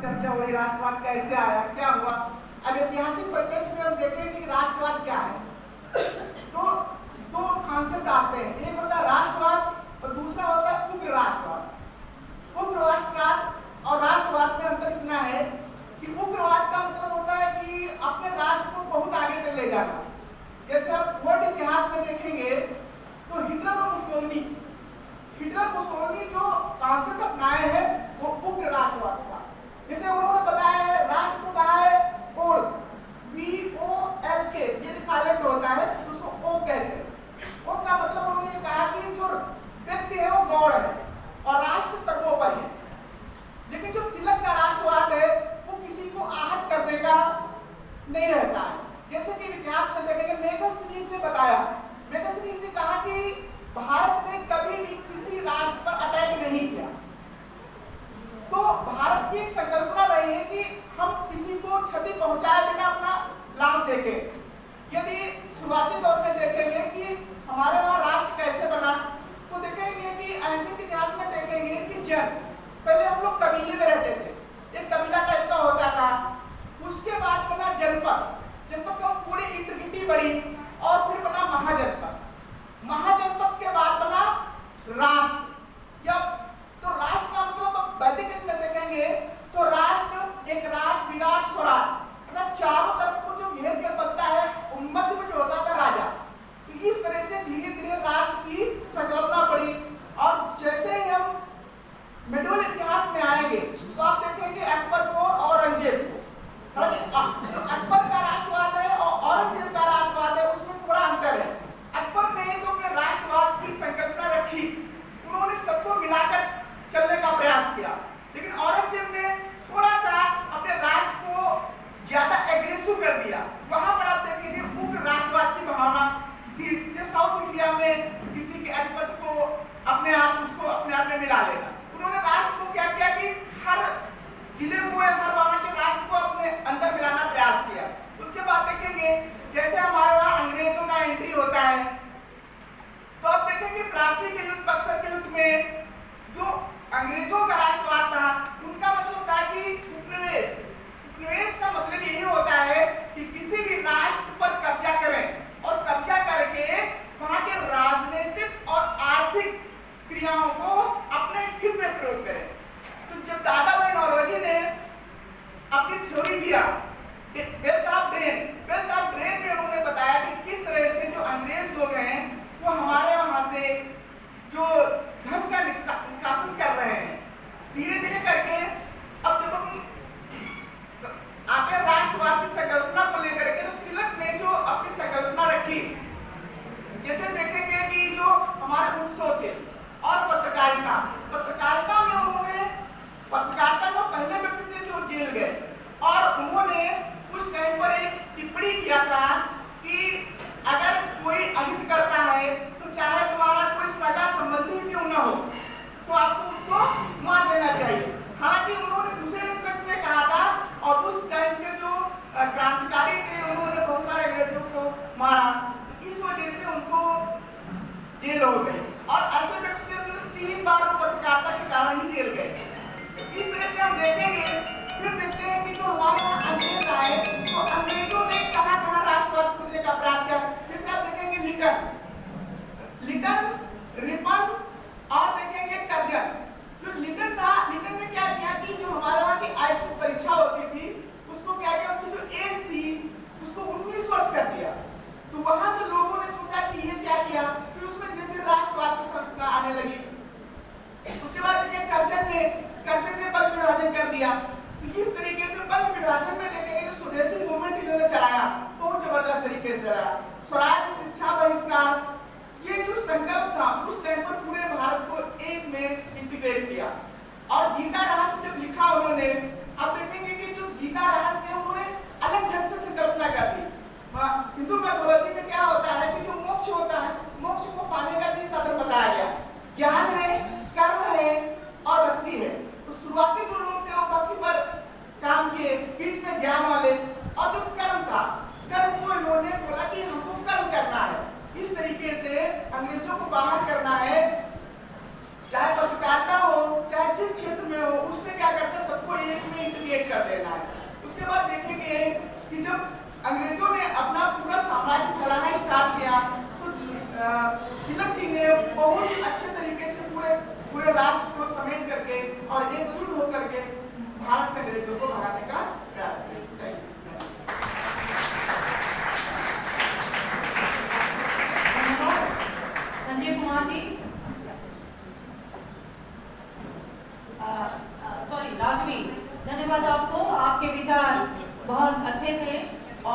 चर्चा हो रही, राष्ट्रवाद कैसे आया, क्या हुआ। अब ऐतिहासिक परिप्रेक्ष्य में हम देखें कि राष्ट्रवाद क्या है। तो दो कॉन्सेप्ट आते हैं, एक होता है राष्ट्रवाद और दूसरा होता है उग्र राष्ट्रवाद। उग्र राष्ट्रवाद और राष्ट्रवाद में अंतर इतना है कि उग्रवाद का मतलब होता है कि अपने राष्ट्र को बहुत आगे तक ले जाना। जैसे आप वर्ल्ड इतिहास में देखेंगे तो हिटलर और मुसोलिनी जो कॉन्सेप्ट अपनाए हैं वो उग्र राष्ट्रवाद का। जैसे उन्होंने बताया है, राष्ट्र को कहा है ओल्क, VOLK, ये साइलेंट होता है, उसको ओ कहते हैं। ओ का मतलब उन्होंने कहा कि जो व्यक्ति है वो गौड़ है और राष्ट्र सर्वोपरि है। लेकिन जो तिलक का राष्ट्रवाद है वो किसी को आहत करने का नहीं रहता है। जैसे कि इतिहास में देखेंगे, मेगास्थनीज ने बताया, मेगास्थनीज ने कहा कि भारत ने कभी भी किसी राष्ट्र पर अटैक नहीं किया। तो भारत की एक संकल्पना रही है कि हम किसी को क्षति पहुंचाए बिना अपना लाभ देखें। यदि शुरुआती दौर में देखेंगे कि हमारे वहां राष्ट्र कैसे बना, तो देखेंगे कि एंशिएंट इतिहास में देखेंगे कि पहले हम लोग कबीले में रहते थे, एक कबीला टाइप का होता था। उसके बाद बना जनपद, जनपद का पूरी इंटीग्रिटी बढ़ी और फिर बना महाजनपद। महाजनपद के बाद बना राष्ट्र। या तो राष्ट्र का मतलब वैदिक युग में देखेंगे तो राष्ट्र एक राज, विराट, स्वराज, मतलब चारों तरफ को जो घेर कर बनता है, मध्य में जो होता था राजा। तो इस तरह से धीरे धीरे राष्ट्र की संकल्पना बढ़ी। और जैसे ही हम मिडिवल इतिहास में आएंगे तो आप देखेंगे अकबर को और औरंगजेब को। अकबर का राष्ट्रवाद है और औरंगजेब का राष्ट्रवाद है, उसमें थोड़ा अंतर है। अकबर ने जो अपने राष्ट्रवाद की संकल्पना रखी, उन्होंने सबको मिलाकर चलने का प्रयास किया। लेकिन औरंगजेब ने थोड़ा सा अपने राष्ट्र को ज्यादा एग्रेसिव कर दिया। वहां पर आप देखेंगे उग्र राष्ट्रवाद की भावना थी, जो साउथ इंडिया में किसी के अधिपति को अपने आप में मिला लेना। उन्होंने राष्ट्र को क्या किया कि हर जिले को, हर वहां के राष्ट्र को अपने अंदर मिलाना प्रयास किया। उसके बाद देखेंगे जैसे हमारे वहां अंग्रेजों का एंट्री होता है, तो आप देखेंगे प्लासी के युद्ध, बक्सर के युद्ध में जो अंग्रेजों का राष्ट्रवाद था, उनका मतलब था कि उपनिवेश। उपनिवेश का मतलब यही होता है कि किसी भी राष्ट्र पर कब्जा करें और कब्जा करके वहां के राजनीतिक और आर्थिक क्रियाओं को अपने हित में प्रयोग करें। तो जब दादा भाई नौरोजी ने अपनी थ्योरी दिया वेल्थ ऑफ ड्रेन में उन्होंने बताया कि किस तरह से जो अंग्रेज लोग हैं वो हमारे वहां से जो धन का निष्कासन कर रहे हैं, धीरे धीरे करके अब जब हम आते राष्ट्रवाद की संकल्पना को लेकर के, तो तिलक ने जो अपनी संकल्पना रखी, जैसे देखेंगे कि जो हमारे उत्सव थे और पत्रकारिता में उन्होंने, पत्रकारिता में पहले व्यक्ति थे जो जेल गए और उन्होंने उस टाइम पर एक टिप्पणी किया था कि अगर कोई अहित करता है तो चाहे तुम्हारा कोई सगा संबंधी क्यों ना हो तो आपको उसको मार देना चाहिए। हालांकि उन्होंने दूसरे रिस्पेक्ट में कहा था और उस टाइम के जो क्रांतिकारी थे उन्होंने बहुत सारे अंग्रेजों को मारा, तो इस वजह से उनको जेल हो गई। और ऐसे व्यक्ति थे 3 बार पत्रकारिता के कारण ही जेल गए। इस तरह से हम देखेंगे, फिर देखते हैं कि जो हमारे वहाँ अंग्रेज आए तो अंग्रेजों ने कहाँ राष्ट्रवाद खोजने का प्रयास किया। जैसे आप देखेंगे लिटन, रिपन और देखेंगे कर्जन। जो लिटन था, लिटन ने क्या किया कि जो हमारे वहाँ की ICS परीक्षा होती थी उसको क्या किया, उसकी जो एज थी उसको 19 वर्ष कर दिया। तो वहां से लोगों ने सोचा कि ये क्या किया, फिर उसमें धीरे धीरे राष्ट्रवाद की संकल्पना आने लगी। उसके बाद देखिए कर्जन ने बल विभाजन कर दिया। तो इस तरीके से बल विभाजन में देखेंगे जो स्वदेशी मूवमेंट इन्होंने चलाया, बहुत जबरदस्त तरीके से चलाया। स्वराज, शिक्षा, बहिष्कार, ये जो संकल्प था उस टाइम पर पूरे भारत को एक में इंटीग्रेट किया। और गीता रहस्य जब लिखा उन्होंने, अब देखेंगे कि जो गीता रहस्य है उन्होंने अलग ढंग से संकल्पना कर दी। हिंदू मैथोलॉजी में क्या होता है कि जो मोक्ष होता है, मोक्ष को पाने का 3 साधन बताया गया, ज्ञान है, कर्म है और भक्ति है। तो शुरुआती जो लोग थे वो भक्ति पर काम किए, बीच में ज्ञान वाले, और जो कर्म था, कर्म को इन्होंने बोला कि हमको कर्म करना है। इस तरीके से अंग्रेजों को बाहर करना है, चाहे पत्रकारिता हो चाहे जिस क्षेत्र में हो, उससे क्या करते सबको एक लेना है। उसके बाद देखेंगे कि जब अंग्रेजों ने अपना पूरा साम्राज्य फैलाना स्टार्ट किया तो तिलक जी ने बहुत अच्छे तरीके से पूरे राष्ट्र को समेट करके और एकजुट होकर के भारत से अंग्रेजों को भगाने का